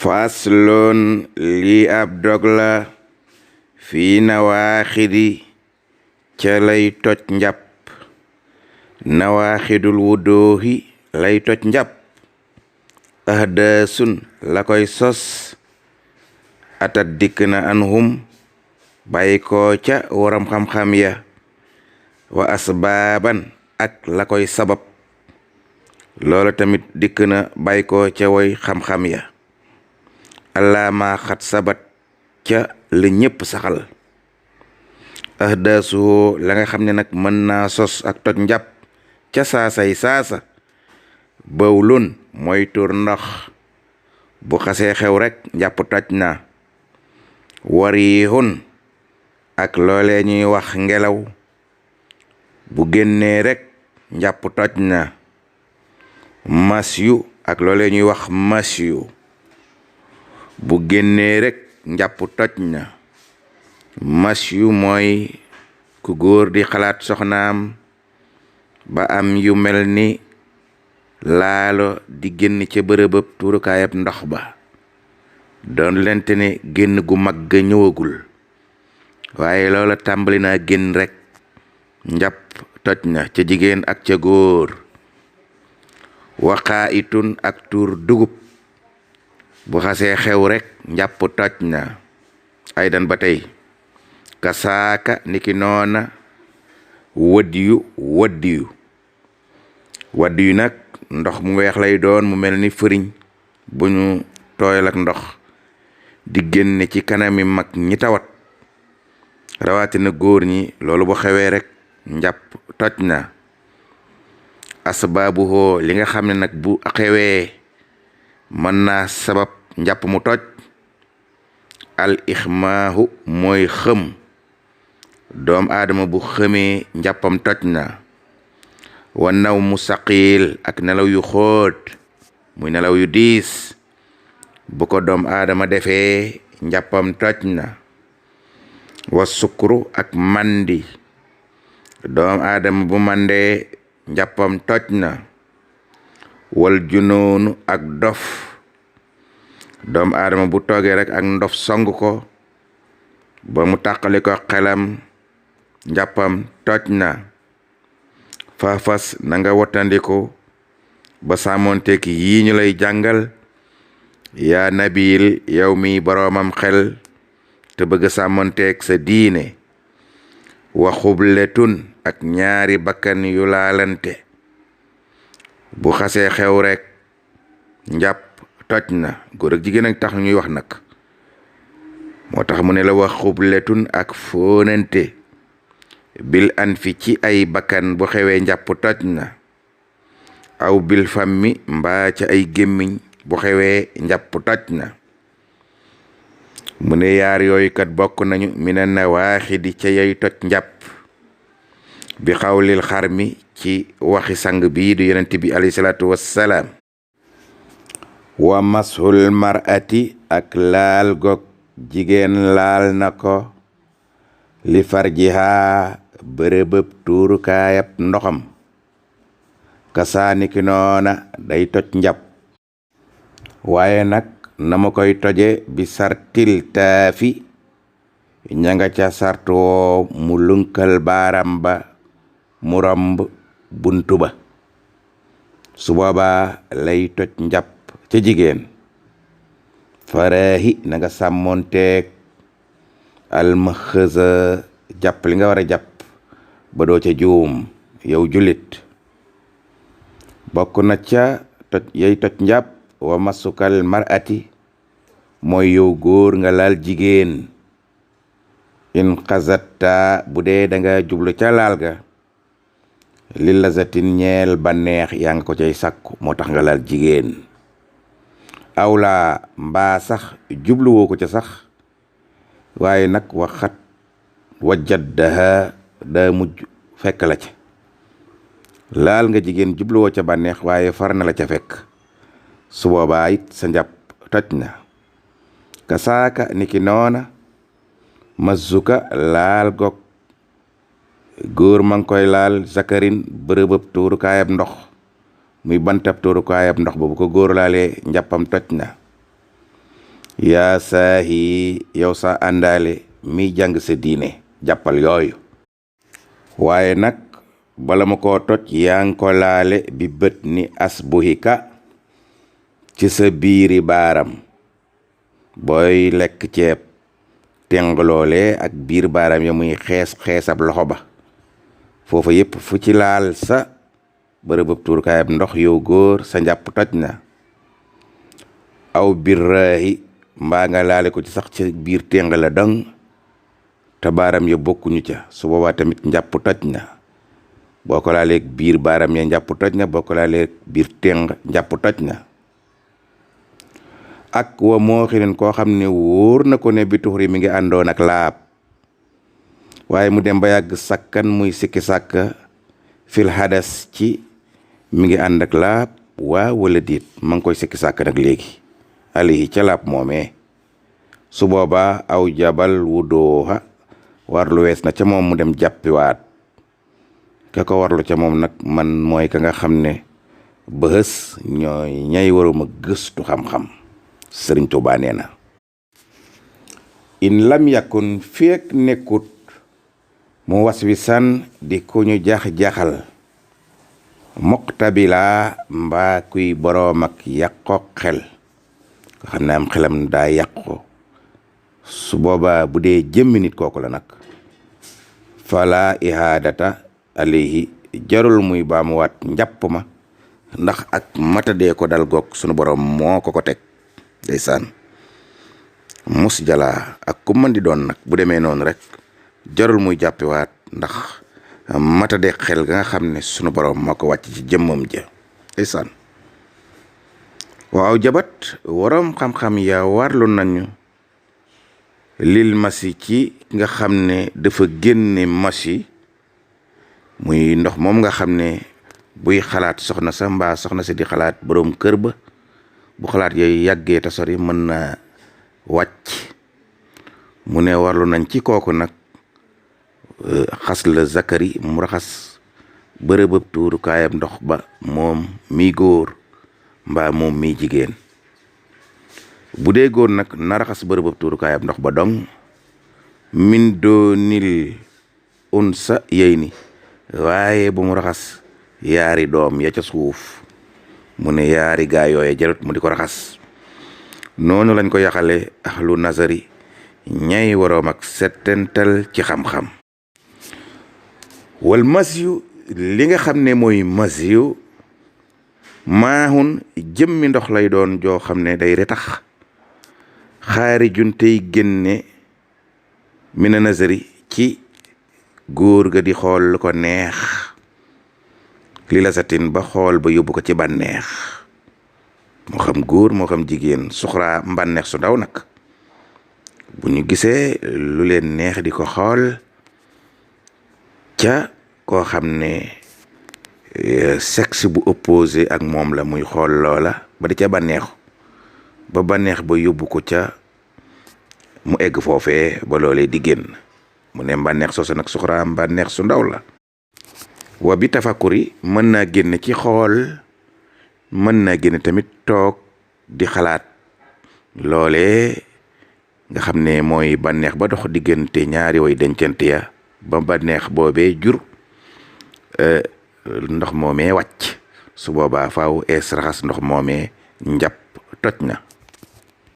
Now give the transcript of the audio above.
faslun lii ab dog la fii nawaaxidi ca lay toj njàpp nawaaxidul wudoohi lay toj njàpp ahdaasun la koy sos atat dikk na anhum bàyyi ko ca waram xam-xam ya wa asbaaban ak la koy sabab loola tamit dikk na bàyyi ko ca way xam-xam ya allaama xat sabat ca la ñépp saxal ahdaasuhu la nga xam ne nag mën naa sos ak toj njàpp ca saasay saasa bawlun mooy tur ndox bu xasee xew rek njàpp toj na wariihun ak loolee ñuy wax ngelaw bu génnee rek njàpp toj na masyu ak loolee ñuy wax masyu bu génnee rek njàpp toj na masyu mooy ku góor di xalaat soxnaam ba am yu mel ni laalo di génn ca bërëbëb tuurukaayab ndox ba doon lente ne génn gu mag ga ñëwagul waaye loola tàmbali naa génn rek njàpp toj na ca jigéen ak ca góor waxaa itun ak tuur dugub bu xasee xew rek njàpp toj na ay dan ba tey kasaaka niki noona waddiyu nag ndox mu weex lay doon mu mel ni fëriñ bu ñu tooyal ak ndox di génne ci kanami mag ñi tawat rawatina góor ñi loolu bu xewee rek njàpp toj na asbaabuhoo li nga xam ne nag bu xewee mën naa sabab njàpp mu toj al ixmaahu mooy xëm doom aadama bu xëmee njàppam toj na wa naw mu saqiil ak nelaw yu xóot muy nelaw yu diis bu ko doom aadama defee njàppam toj na wa sukru ak mandi doom aadama bu mandee njàppam toj na wal junoonu ak dof doom aadama bu toogee rek ak ndof song ko ba mu tàqali ko xelam njàppam toj na faafas na nga wattandiku ba sàmmonteek yii ñu lay jàngal yaa nabil yow mi boroomam xel te bëgg sàmmonteek sa diine wa xubletun ak ñaari bakkan yu laalante bu xasee xew rek njàpp toj na góor ak jigéen ak tax ñuy wax nag moo tax mu ne la wax xubletun ak fóonante bil an fi ci ay bakkan bu xewee njàpp toj na aw bil fammi mbaa ca ay gémmiñ bu xewee njàpp toj na mu ne yaar yooyu kat bokk nañu mina nawaaxidi ca yey toj njàpp bi xawlil xar mi ci waxi sang bii du yonent bi alayhi salaatu wassalaam wa mashul mar'ati ak laal gog jigéen laal na ko li farjiha bërëbëb tuurukaayab ndoxam kasaaniki noona day toj njàpp waaye nag na ma koy toje bi sartil taafi ña nga ca sartoo mu lunkal baaram ba mu romb buntu ba su boobaa lay toj njàpp ca jigéen faraahi na nga sàmmoonteeg almaxësa jàpp li nga war a jàpp ba doo ca juum yow julit bokk na ca toj yey toj njàpp wa masukal mar'ati mooy yow góor nga laal jigéen in xazatta bu dee da nga jublu ca laal ga li lazatin ñeel banneex yaa nga ko cay sàkku moo tax nga laal jigéen awla mbaa sax jubluwoo ko ca sax waaye nag waxat wajaddaha daa mujj fekk la ca laal nga jigéen jubluwoo ca bànneex waaye far na la ca fekk su boobaa it sa njàpp toj na kasaaka niki noona mazuka laal gog góor ma ngi koy laal zakarin bërëbëb tuurukaayab ndox muy bantab tuurukaayab ndox ba bu ko góor laalee njàppam toj na yaa saahi yow sa àndaale mi jàng sa diine jàppal yooyu. waaye nag bala ma koo toj yaa ngi ko laale bi bët ni asbuhika ci sa biiri baaram. booy lekk ceeb tengloole ak biir baaram ya muy xeesab loxo ba foofa yépp fu ci laal sa bërëbëb tuurkaayab ndox yow góor sa njàpp toj na. aw birraahi mbaa nga laale ko ci sax ca biir téng la dang te baaram ya bokkuñu ca su boobaa tamit njàpp toj na. boo ko laalee biir baaram ya njàpp toj na, boo ko laalee biir téng njàpp toj na. ak wa moo xirin koo xam ne wóor na ko ne bi tuxuri mi ngi àndoon ak laab waaye mu dem ba yàgg sakkan muy sikki sàkka fil hadas ci mi ngi ànd ak laab waa wala diit ma ngi koy sikki sàkka nag léegi alihi ca laab moomee. su boobaa aw jabal wudooha warlu wees na ca moom mu dem jàppiwaat. ka ko warlu ca moom nag man mooy ka nga xam ne bës ñooy ñay waruma gëstu xam-xam. Sëriñ Tuubaa nee na in lam yakun feek nekkut mu was wi san di ku ñu jax-jaxal muqtabila mbaa kuy boroom ak yàqo xel ko xam ne am xelam daa yàqo. su boobaa bu dee jëmmi nit kooku la nag fala ihaadata alayhi jarul muy baamuwaat njàpp ma ndax ak matadee ko dal goog sunu boroom moo ko teg. ndeysaan mus jala ak ku mën di doon nag bu demee noonu rek jarul muy jàppiwaat ndax matade xel ga nga xam ne sunu borom moo ko wàcc ci jëmmam ja. ndeysaan waaw jabat waroom xam-xam ya warlu nañu lil masi ci nga xam ne dafa génne masi muy ndox moom nga xam ne buy xalaat soxna sa mbaa soxna si di xalaat boroom kër ba bu xalaat yooyu yàggee ta sori mën na wàcc. mu ne warlu nañ ci kooku nag xas la zakari mu raxas bërëbëb tuurukaayam ndox ba moom mi góor mbaa moom mi jigéen. bu dee góor nag na raxas bërëbëb tuurukaayam ndox ba dong min doonil unsa yey ni waaye bu mu raxas yaari doom ya ca suuf. mu ne yaari gaa yooye jarut mu di ko raxas. noonu lañ ko yaxale ahlu nazari ñay waroom ak settental ci xam-xam. wal masiyu li nga xam ne mooy masiyu maahun jëmmi ndox lay doon joo xam ne day retax xaari juntey génne mina nazari ci góor ga di xool lu ko neex li la satin ba xool ba yóbbu ko ci bànneex moo xam góor moo xam jigéen suxraa mbànneex su ndaw nag bu ñu gisee lu leen neex di ko xool ca koo xam ne sexe bu opposé ak moom la muy xool loola ba di ca bànneexu ba bànneex ba yóbbu ko ca mu egg foofee ba loolee di génn. mu ne mbànneex soosu nag suxraa mbànneex su ndaw la. wa bi tafakkuri mën naa génn ci xool mën naa génn tamit toog di xalaat loolee nga xam ne mooy bànneex ba dox diggante ñaari way dencante ya ba bànneex boobee jur ndox moomee wàcc su boobaa faaw ees raxas ndox moomee njàpp toj na.